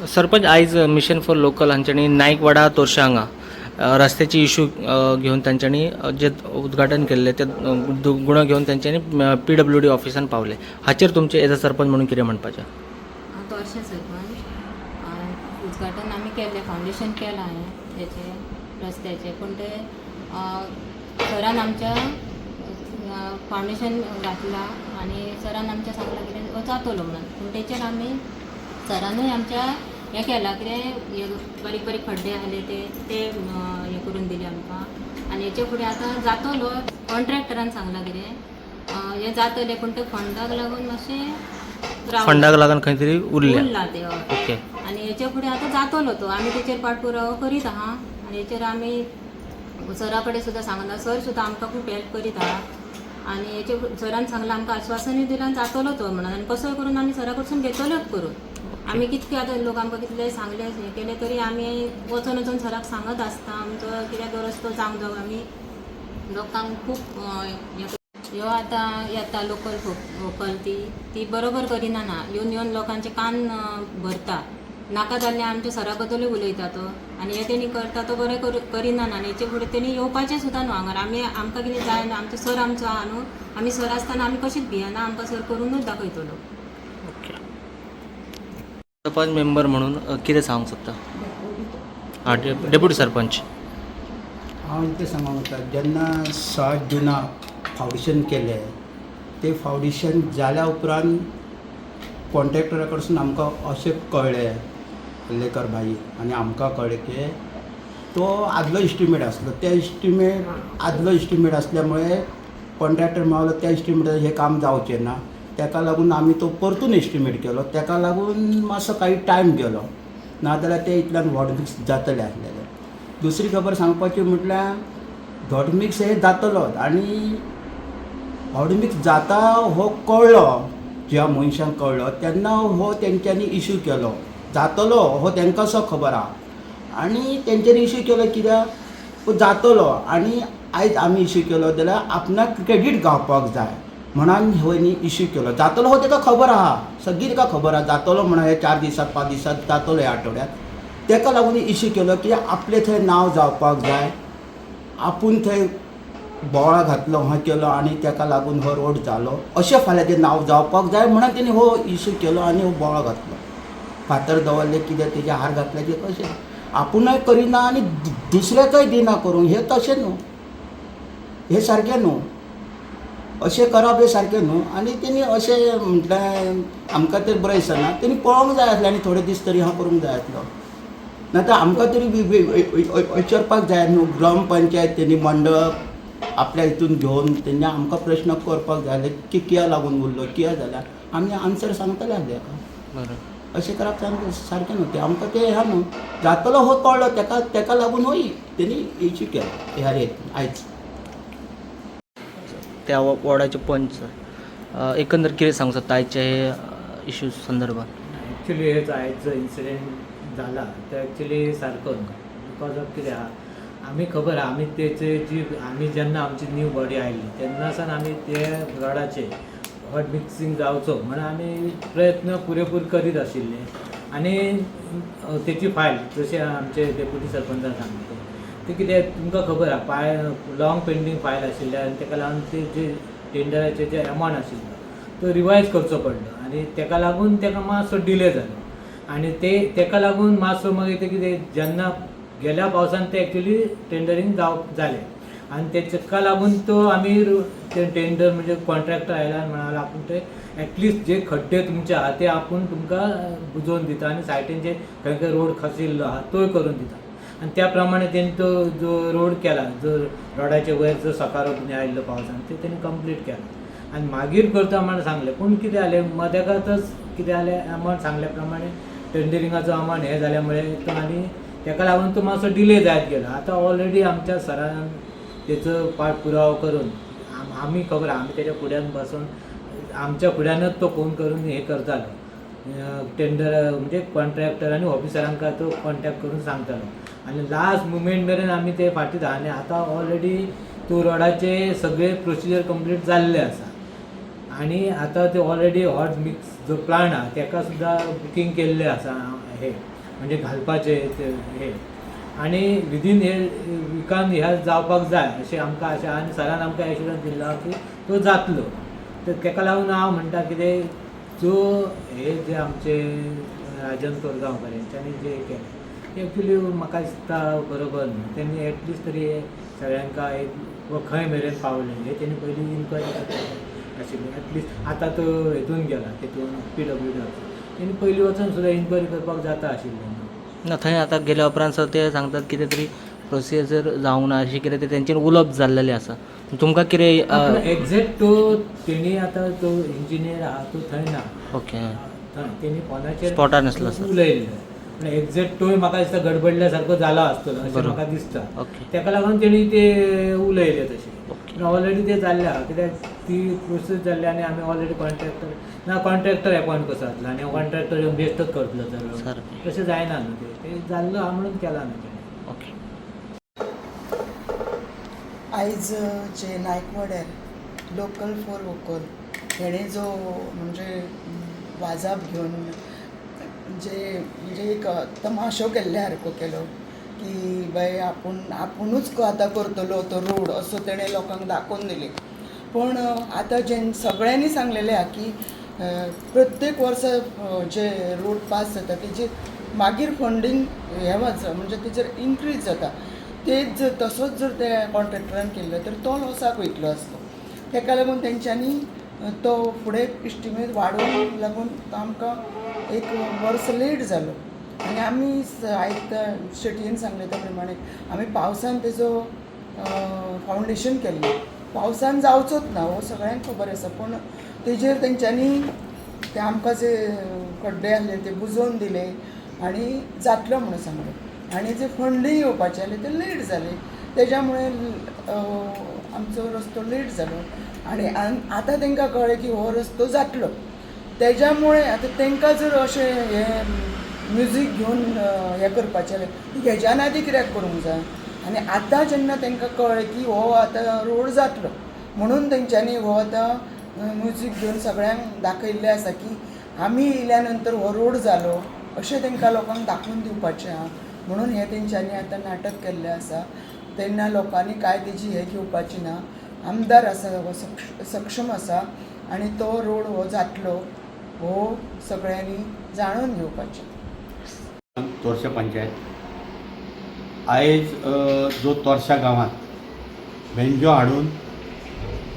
सरपंच आयज mission for local हांच्यांनी नायकवाडा Torsha हांगा रस्त्याची इश्यू घेवन तांच्यांनी जे उद्घाटन केल्लें ते गुण घेवन तांच्यांनी PWD ऑफिसान पावले. हाचेर तुमचें एज अ सरपंच म्हणून कितें म्हणपाचें? तोरशें सरपंच उद्घाटन आमी केल्लें, फावंडेशन केलां हांवें हेचे रस्त्याचें, पूण ते सरान आमच्या फावंडेशन घातलां आनी सरान आमच्या सांगलां कितें जातलो म्हणून. पूण तेचेर आमी सरानूय आमच्या हें केलां, कितें हे बारीक बारीक खड्डे आसले ते हें करून दिले आमकां. आनी हेचे फुडें आतां जातलो. कॉन्ट्रॅक्टरान सांगलां कितें हें जातलें, पूण ते फंडाक लागून मातशें फंडाक लागून खंय तरी उरला ते. ओके. आनी हेचे फुडें आतां जातलो तो. आमी तेचेर पाठपुरावो करीत आहा आनी हेचेर आमी सरा कडेन सुद्दां सांगला. सर सुद्दां आमकां खूब हेल्प करीत आहा आनी हेचे सरान सांगलां आमकां आश्वासनूय दिलां जातलो तो म्हणून. आनी कसोय करून आमी सरा कडसून घेतलोच करून. आमी कितके आतां लोक आमकां कितले सांगले हें केलें तरी आमी वचून वचून सराक सांगत आसता आमचो कित्याक रस्तो जावंक जावं. आमी लोकांक खूब ह्यो आतां येता लोकल ती बरोबर करिना ना. येवन येवन लोकांचे कान भरता. नाका जाल्लें आमच्या सरा बद्दलूय उलयता तो आनी हे तेणी करता तो बरें करिना ना. हेचे फुडें तेणी येवपाचें सुद्दां न्हू हांगा. आमकां कितें जायना, आमचो सर आमचो आहा न्हू. आमी सर आसतना आमी कशींच भियेना, आमकां सर करूनच दाखयतलो. ओके. सरपंच मेंबर म्हणून कितें सांगूंक सोदता? डेप्युटी सरपंच. हांव इतलें सांगूंक वता, जेन्ना 6 जुनाक फावंडेशन केलें, ते फावंडेशन जाल्या उपरांत कॉन्ट्रॅक्टरा कडसून आमकां अशें कळ्ळें, लेकर भाई आनी आमकां कळ्ळें की तो आदलो इस्टिमेट आसलो. त्या आदलो इस्टिमेट आसल्यामुळे कॉन्ट्रॅक्टर म्हणालो त्या इस्टिमेटार हें काम जावचें ना. ताका लागून आमी तो परतून एस्टिमेट केलो. ताका लागून मातसो काही टायम गेलो, नाजाल्यार ते इतल्यान व्हड मिक्स जातलें आसलेलें. दुसरी खबर सांगपाची म्हटल्यार व्हड मिक्स हे जातलोच आनी व्हड मिक्स जाता हो कळ्ळो, ज्या मनशांक कळ्ळो तेन्ना हो तेंच्यांनी इश्यू केलो. जातलो हो तांकां सो खबर आहा आनी तेंच्यांनी इश्यू केलो कित्याक जातलो. आनी आयज आमी इश्यू केलो जाल्यार आपणाक क्रेडीट गावपाक जाय म्हणून हेणी इश्यू केलो. जातलो हो ताका खबर आहा, सगळी ताका खबर आहा जातलो म्हणून हे 4 दिसांत 5 दिसांत जातलो ह्या आठवड्यात. ताका लागून इश्यू केलो की आपले थंय नांव जावपाक जाय. आपूण थंय बोवाळ घातलो, हो केलो आनी ताका लागून हो रोड जालो अशें फाल्यां तें नांव जावपाक जाय म्हणून तेणी हो इश्यू केलो आनी हो बोवाळ घातलो. फातर दवरले कितें तेजे हार घातले की कशें आपुणूय करिना आनी दुसऱ्याकय दिना करूंक. हें तशें न्हू, हें सारकें न्हू. अशें करप हें सारकें न्हू. आनी तेणी अशें म्हटल्यार आमकां तर बरें दिसना. तेणी पळोवंक जाय आसलें आनी थोडे दीस तरी हांव करूंक जाय आसलो. नाजाल्यार आमकां तरी विचारपाक जाय न्हू. ग्रामपंचायत तेणी मंडप आपल्या हितून घेवन तेणी आमकां प्रश्न करपाक जाय आसले की कित्याक लागून उरलो, कित्याक जाल्यार आमी आन्सर सांगतले आसले हाका. बरें. अशें करप सारकें न्हू. तें आमकां तें ह्या न्हू. जातलो हो कळ्ळो ताका लागून हो तेणी इश्यू केलो ह्या आयज. त्या वॉर्डाचे पंच एकंदर कितें सांगूंक सोदता आयच्या हे इश्यू संदर्भात? ॲक्च्युली हेच आयज जो इन्सिडेंट जाला तो ॲक्च्युली सारको न्हू. बिकॉज ऑफ कितें आहा, आमी खबर आहा आमी तेचे जी आमी जेन्ना आमची न्यू बॉडी आयली तेन्ना सावन आमी ते रोडाचे हॉट मिक्सिंग जावचो म्हणून आमी प्रयत्न पुरेपूर करीत आशिल्ले. आनी तेची फायल जशें आमचे डेप्युटी सरपंचान सांगलें ते कितें तुमकां खबर आहा लॉंग पेंडींग फायल आशिल्ले आनी ताका लागून ते जे टेंडराचे जे एमावंट आशिल्लो तो रिवायज करचो पडलो आनी ताका लागून ताका मातसो डिले जालो. आनी ताका लागून मातसो मागीर ते कितें जेन्ना गेल्या पावसान ते एक्चुली टेंडरींग जालें आनी ताका लागून तो आमी ते टेंडर म्हणजे कॉन्ट्रॅक्टर आयला म्हणाला आपूण ते एटलिस्ट जे खड्डे तुमचे आहा ते आपूण तुमकां बुजोवन दिता आनी सायडीन खंय खंय रोड खचिल्लो आहा तोय करून दिता. आनी त्या प्रमाणे तेणी तो जो रोड केला, जो रोडाचे वयर जो सकारो तुमी आयिल्लो पावसान ते तेणी कंप्लीट केला आनी मागीर करता म्हण सांगलें. पूण कितें जालें मध्याकातच कितें जालें अमावंट सांगल्या प्रमाणे टेंडरिंगाचो अमावंट हें जाल्या मुळे तो आनी ताका लागून तो मातसो डिले जायत गेलो. आतां ऑलरेडी आमच्या सरान तेचो पाठपुरावो करून आमी खबर आहा आमी तेच्या फुड्यान बसून आमच्या फुड्यानच तो फोन करून हें करतालो. टेंडर म्हणजे कॉन्ट्रॅक्टर आनी ऑफिसरांक तो कॉन्टॅक्ट करून सांगतालो आनी लास्ट मुमेंट मेरेन आमी ते फाटीत आहा. आनी आतां ऑलरेडी तो रोडाचे सगळे प्रोसिजर कंप्लीट जाल्ले आसा आणि आता ते ऑलरेडी हॉट मिक्स जो प्लांट हा ताका सुद्दां बुकींग केल्लें आसा हे म्हणजे घालपाचे ते हे आणि विदीन हे विकान ह्या जावपाक जाय अशें आमकां अशें आनी सरान आमकां एश्युरन्स दिला की तो जातलो. तर ताका लागून हांव म्हणटा कितें जो हे जे आमचे राजन तोरगांवकर हेंच्यांनी जे केलें ते एक्चुली म्हाका दिसता बरोबर न्हू. तेणी एटलिस्ट तरी हे सगळ्यांका एक खंय मेरेन पावले हे तेणी पयलीं इन्क्वायरी करपाक आशिल्ली. एटलिस्ट आतां तो हेतून गेला तेतून PWD तेणी पयलीं वचून सुद्दां इन्क्वायरी करपाक जाता आशिल्लें. ना थंय आतां गेल्या उपरांत सर ते सांगतात कितें तरी प्रोसिजर जावंक ना अशें कितें ते तेंचेर उलोवप जाल्लेलें आसा. तुमकां कितें एक्झॅक्ट तो तेणी आतां तो इंजिनियर आहा तो थंय ना. ओके थंय तेणी फोनाचेर स्पॉटार नासलो सर. उलयल्लें. पण एक्झॅक्ट तोय म्हाका दिसता गडबडल्या सारको जालो आसतलो अशें बरोबर. म्हाका दिसता. ओके ताका लागून तेणी ते उलयले तशें. ओके ऑलरेडी ते जाल्लें आहा कित्याक ती प्रोसेस जाल्ली आनी आमी ऑलरेडी कॉन्ट्रॅक्टर अपॉयंट कसो जातलो आनी कॉन्ट्रॅक्टर येवन बेश्टच करतलो सगळो. सर तशें जायना न्हू ते जाल्लो आहा म्हणून केला न्हू तेणी. ओके आयज जे नायकवाड्यार लोकल फॉर वोकल हेणे जो म्हणजे वाजप घेवन म्हणजे एक तमाशो केल्ल्या सारको केलो की बाय आपुणूच आतां करतलो तो रोड असो तेणें लोकांक दाखोवन दिले. पण आतां सगळ्यांनी सांगलेलें आहा की प्रत्येक वर्सा जे रोड पास जाता तेजेर मागीर फंडींग हे म्हणजे तेजेर इन्क्रीज जाता. तेच जर तसोच जर त्या कॉन्ट्रॅक्टरान केल्लो तर तो लॉसाक वयतलो आसलो. ताका लागून तेंच्यांनी तो फुडें इस्टिमेट वाडोवंक लागून आमकां एक वर्स लेट जालो. आनी आमी आयकता शेटयेन सांगले त्या प्रमाणे आमी पावसान तेजो फावंडेशन केल्लें. पावसान जावचोच ना हो सगळ्यांक खबर आसा. पूण तेजेर तेंच्यांनी ते आमकां जे खड्डे आसले ते बुजोवन दिले आनी जातलो म्हणून सांगलें. आनी जे फंडींग येवपाचें आसलें तें लेट जालें. तेज्या मुळे आमचो रस्तो लेट जालो आनी आतां तांकां कळ्ळें की हो रस्तो जातलो. तेज्या मुळे आतां तांकां जर अशें हे म्युजीक घेवन हें करपाचें जाल्यार हेज्या आदी कित्याक करूंक जाय. आनी आतां जेन्ना तांकां कळ्ळें की हो आतां रोड जातलो म्हणून तेंच्यांनी हो आतां म्युजीक घेवन सगळ्यांक दाखयल्लें आसा की आमी येयल्या नंतर हो रोड जालो अशें तांकां लोकांक दाखोवन दिवपाचें आहा. म्हणून हें तेंच्यांनी आतां नाटक केल्लें आसा. तेन्ना लोकांनी काय तेजी हें घेवपाची ना. आमदार आसा हो सक्षम आसा आनी तो रोड हो जातलो हो सगळ्यांनी जाणून घेवपाचें. तोरशा पंचायत आयज जो तोरशा गांवांत बेंजो हाडून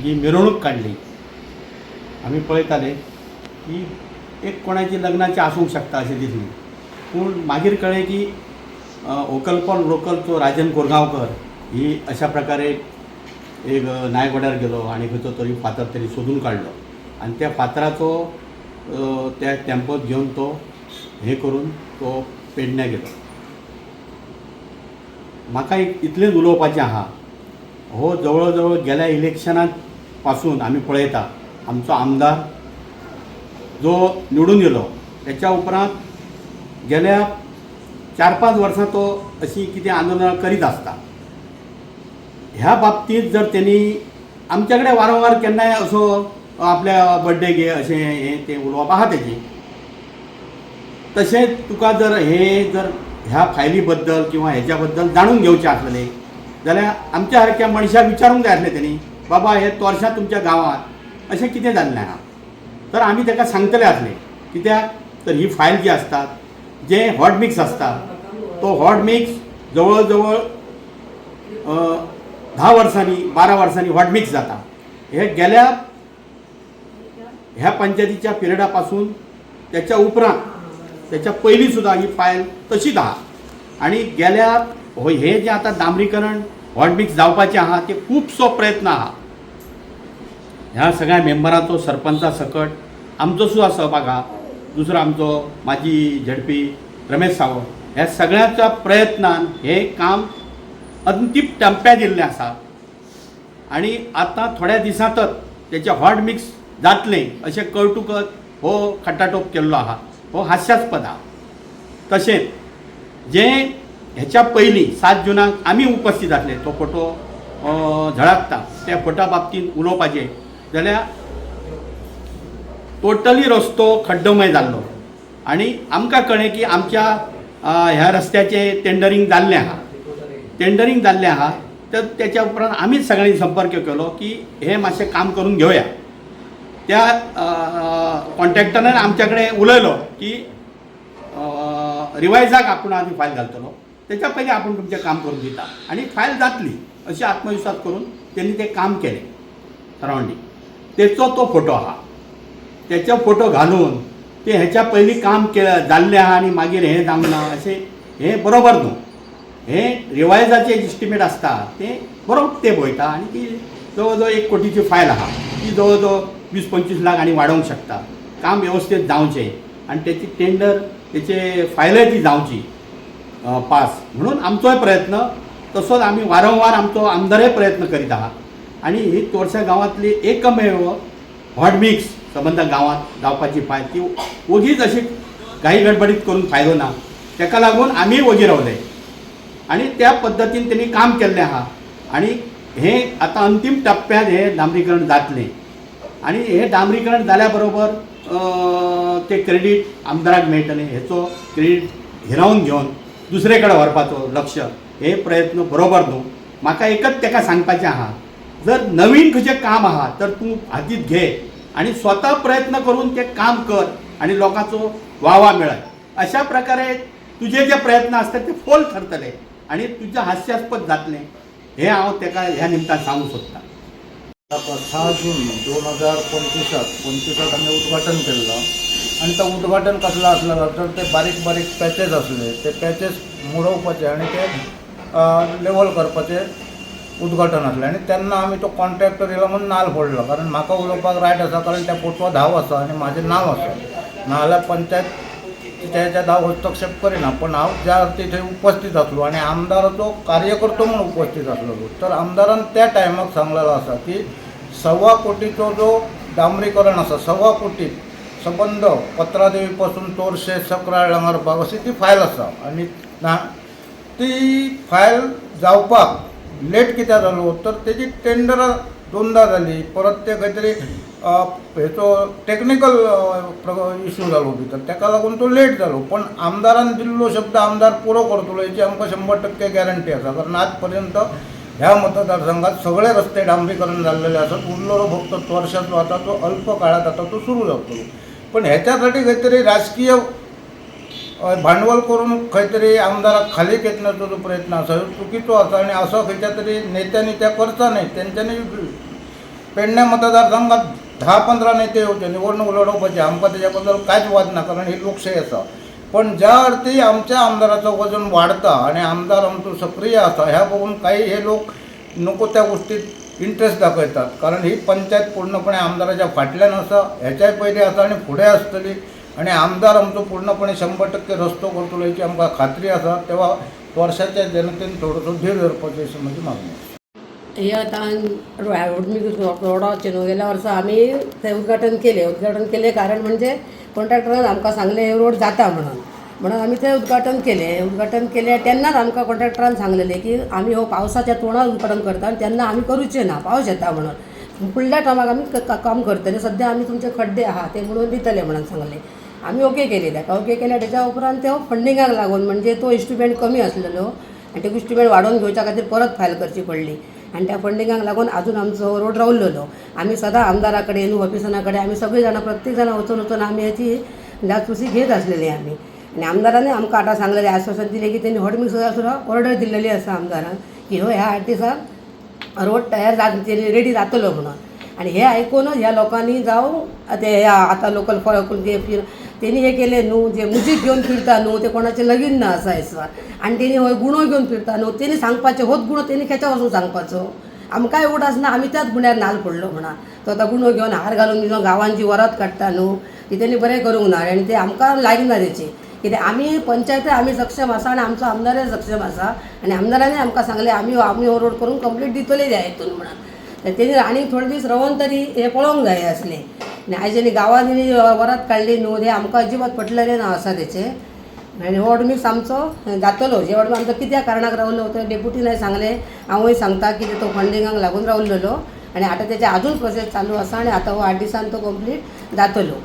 जी मिरवणूक काडली आमी पळयताले की एक कोणाची लग्नाची आसूंक शकता अशें दिसलें. पूण मागीर कळ्ळें की वोकल फॉर लोकलचो राजन कोरगांवकर ही अशा प्रकारे एक नायकवाड्यार गेलो आनी खंयचो तरी फातर तरी सोदून काडलो आनी त्या फातराचो त्या टेम्पोत घेवन तो हे करून तो पेडण्या गेलो. म्हाका इतलेंच उलोवपाचें आहा. हो जवळ जवळ गेल्या इलेक्शनांत पासून आमी पळयता आमचो आमदार जो निवडून येयलो तेच्या उपरांत गेल्या 4-5 वर्सां तो अशी कितें आंदोलनां करीत आसता. ह्या बाबतींत जर तेणी आमचे कडेन वारंवार केन्नाय असो आपल्या बर्थडे घे अशें हें तें उलोवप आहा तेजी. तशेंच तुका जर ह्या फायली बद्दल किंवा हेच्या बद्दल जाणून घेवचें आसलें जाल्यार आमच्या सारक्या मनशाक विचारूंक जाय आसलें तेणी बाबा हे तोरशा तुमच्या गांवांत अशें कितें जाल्लें आहा. तर आमी ताका सांगतले आसले. कित्याक तर ही फायल जी आसता जे हॉट मिक्स आसता तो हॉट मिक्स जवळ जवळ 10 वर्सांनी 12 वर्सांनी हॉट मिक्स जाता. हे गेल्या ह्या पंचायतीच्या पिरियडा पासून त्याच्या उपरांत त्याच्या पयलीं सुद्दां ही फायल तशीच आहा. आनी गेल्या हे जे आतां डांबरीकरण हॉट मिक्स जावपाचें आहा ते खुबसो प्रयत्न आहा. ह्या सगळ्या मेंबरांचो सरपंचा सकट आमचो सुद्दां सहभाग आहा. दुसरो आमचो माजी झडपी रमेश सावंत ह्या सगळ्यांच्या प्रयत्नान हे काम अंतीम टप्प्यार येयल्लें आसा. आनी आतां थोड्या दिसांतच तेचें हॉट मिक्स जातलें अशें कळटुकच हो खटाटोप केल्लो आहा. हो हास्यास्पद आहा. तशेंच जे हेच्या पयलीं 7 जुनाक आमी उपस्थित आसले तो फोटो झळकता त्या फोटा बाबतींत उलोवपाचें जाल्यार टोटली रस्तो खड्डोमय जाल्लो आणि आमकां कळ्ळें की आमच्या ह्या रस्त्याचे टेंडरींग जाल्लें आहा तर त्याच्या उपरांत आमीच सगळ्यांनी संपर्क केलो की हे मातशें काम करून घेवया. त्या कॉन्ट्रॅक्टरान आमच्या कडेन उलयलो की रिवायजाक आपूण आधी फायल घालतलो, त्याच्या पयलीं आपूण तुमचें काम करून दिता आनी फायल जातली अशी आत्मविश्वास करून त्यांनी ते काम केलें सरावंडींग. तेचो तो फोटो आहा. त्याचे फोटो घालून ते ह्याच्या पयलीं काम जाल्लें आहा आनी मागीर हें जावंक ना अशें हें बरोबर न्हू. हें रिवायजाचें एस्टिमेट आसता तें बरोबर ते पळयता आनी ती जवळ जवळ 1 कोटीची फायल आहा ती जवळ जवळ 20-25 लाख आनी वाडोवंक शकता. काम वेवस्थीत जावचें आनी त्याची टेंडर त्याचे फायलय ती जावची पास म्हणून आमचोय प्रयत्न तसोच आमी वारंवार आमचो आमदारय प्रयत्न करीत आहा. आनी ही तोरशा गांवांतली एकमेव हॉट मिक्स संबंद गांवांत जावपाची फायल ती ओगीच अशी घाई गडबडीत करून फायदो ना. ताका लागून आमी ओगी रावले आणि त्या पद्धतीन त्यांनी काम केल्लें आहा. आणि हे आता अंतिम टप्प्यात हे डांबरीकरण जातलें आणि हे डांबरीकरण जाल्या बरोबर ते क्रेडीट आमदाराक मेळटलें. हेचो क्रेडीट हिरावून घेवन दुसरे कडेन व्हरपाचो लक्ष हे प्रयत्न बरोबर न्हू. म्हाका एकच ताका सांगपाचें आहा, जर नवीन खंयचें काम आहा तर तूं हातींत घे आणि स्वता प्रयत्न करून ते काम कर आणि लोकांचो वावा मेळय. अशा प्रकारे तुझे जे प्रयत्न असतात ते फोल ठरतले आणि तुझं हास्यास्पद जातलें हे हांव ताका ह्या निमतान सांगूंक सोदतां. 6 जून 2025 आम्ही उद्घाटन केलं आणि ते उद्घाटन कसलं असलं तर ते बारीक बारीक पॅचेस असले ते पॅचेस मोडवपाचे आणि ते लेवल करपाचे उद्घाटन असलें आणि त्यांना आम्ही तो कॉन्ट्रॅक्टर येयलो म्हणून नाल फोडलो. कारण म्हाका उलोवपाक रायट आसा कारण त्या फोटोवर धाव आसा आणि माझे नाव आसा. नाजाल्यार पंचायत त्याच्या धाव हस्तक्षेप करिना. पण हांव ज्या अर्थी थंय उपस्थित आसलो आणि आमदाराचो कार्यकर्तो म्हणून उपस्थित आसलो तर आमदारान त्या टायमाक सांगलेलो आसा की 1.25 कोटीचो जो डांबरीकरण आसा 1.25 कोटी संबंध पत्रादेवी पासून तोरशे सकराळ लांगरपाक अशी ती फायल आसा. आणि ती फायल जावपाक लेट कित्याक जालो तर तेजी टेंडरां 2दा जाली. परत ते खंय तरी हेचो टेक्निकल इश्यू जालो भितर ताका लागून तो लेट जालो. पण आमदारान दिल्लो शब्द आमदार पुरो करतलो हेची आमकां 100% गॅरंटी आसा. कारण आज पर्यंत ह्या मतदारसंघात सगळे रस्ते डांबरीकरण जाल्लेले आसात. उरलेलो फक्त वर्षाचो आता तो अल्प काळात आता तो सुरू जातलो. पण ह्याच्यासाठी खंय तरी राजकीय भांडवल करून खंय तरी आमदाराक खाली खेचण्याचो जो प्रयत्न आसा चुकीचो आसा आणि असो खंयच्या तरी नेत्यांनी त्या करचा न्हय. तेंच्यांनी पेडण्या मतदारसंघात 10-15 नेते येवचे निवडणूक लढोवपाचे आमकां तेच्या बद्दल कांयच वाद ना कारण ही लोकशाही आसा. पण ज्या अर्थी आमच्या आमदाराचो वजन वाडता आणि आमदार आमचो सक्रिय आसा ह्या बघून काही हे लोक नको त्या गोष्टीत इंट्रस्ट दाखयतात. कारण ही पंचायत पूर्णपणे आमदाराच्या फाटल्यान आसा, ह्याच्याय पयलीं आसा आणि फुडें आसतली. आणि आमदार आमचो पूर्णपणे 100% रस्तो करतलो हेची आमकां खात्री आसा. तेव्हा वर्षाच्या जनतेन थोडोसो धीर धरपाची अशी म्हजी मागणी. हे आता रोडाचे न्हू गेल्या वर्सा आमी ते उद्घाटन केले कारण म्हणजे कॉन्ट्रॅक्टरान आमकां सांगलें हे रोड जाता म्हणून आमी ते उद्घाटन केले तेन्नाच आमकां कॉन्ट्रॅक्टरान सांगलेलें की आमी हो पावसाच्या तोंडार उद्घाटन करता आनी तेन्ना आमी करूचे ना पावस येता म्हणून. फुडल्या टायमाक आमी काम करतले. सद्या आमी तुमचे खड्डे आहा ते म्हणून दितले म्हणून सांगले. आमी ओके केली ताका ओके केल्या त्याच्या उपरांत ते फंडिंगाक लागून म्हणजे तो इन्स्ट्रुमेंट कमी आसलेलो आणि ते इन्स्ट्रुमेंट वाडोवन घेवच्या खातीर परत फायल करची पडली. आणि त्या फंडिंगाक लागून अजून आमचो रोड रावल्लो. आमी सदां आमदारा कडेन ऑफिसरां कडेन आमी सगळीं जाणां प्रत्येक जाणां वचून आमी हेची जाचुसी घेत आसलेली आमी. आणि आमदारांनी आमकां आतां सांगलेलें आश्वासन दिलें की त्यांनी हॉट मिक्स सुद्दां ऑर्डर दिल्लेली आसा आमदारान की हो ह्या 8 दिसांक रोड तयार रेडी जातलो म्हणून. आणि हे आयकूनच ह्या लोकांनी जावं ते आतां लोकल तेणी हे केले न्हू जे मुजीक घेवन फिरता न्हू ते कोणाचें लगीन ना आसा दिसता आनी तेणी हो गुणो घेवन फिरता न्हू तेणी सांगपाचें होच गुणो तेणी खेच्या वचून सांगपाचो. आमकांय उडास ना आमी त्याच गुण्यार नाल पडलो म्हणा. तो आतां गुणो घेवन हार घालून गांवांची वरात काडटा न्हू ती तेणी बरें करूंक ना आनी ते आमकां लागना तेची कित्याक आमी पंचायत आमी सक्षम आसा आनी आमचो आमदारय सक्षम आसा आनी आमदारांनी आमकां सांगलें आमी हो रोड करून कंप्लीट दितले ह्या हितून म्हणून. तेणी आनी थोडे दीस रावून तरी हे पळोवंक जाय आसलें. आनी आयज जेणी गांवांनी वरात काडली न्हू हे आमकां अजिबात पटलेलें ना आसा तेचें. आनी हो मिक्स आमचो जातलो जे आमचो कित्या कारणाक रावलो तो डेप्युटीनाय सांगलें हांवूय सांगता की तो फंडिंगाक लागून रावलेलो आणि आता त्याचे अजून प्रोसेस चालू आसा आणि आता हो 8 दिसान तो कंप्लीट जातलो.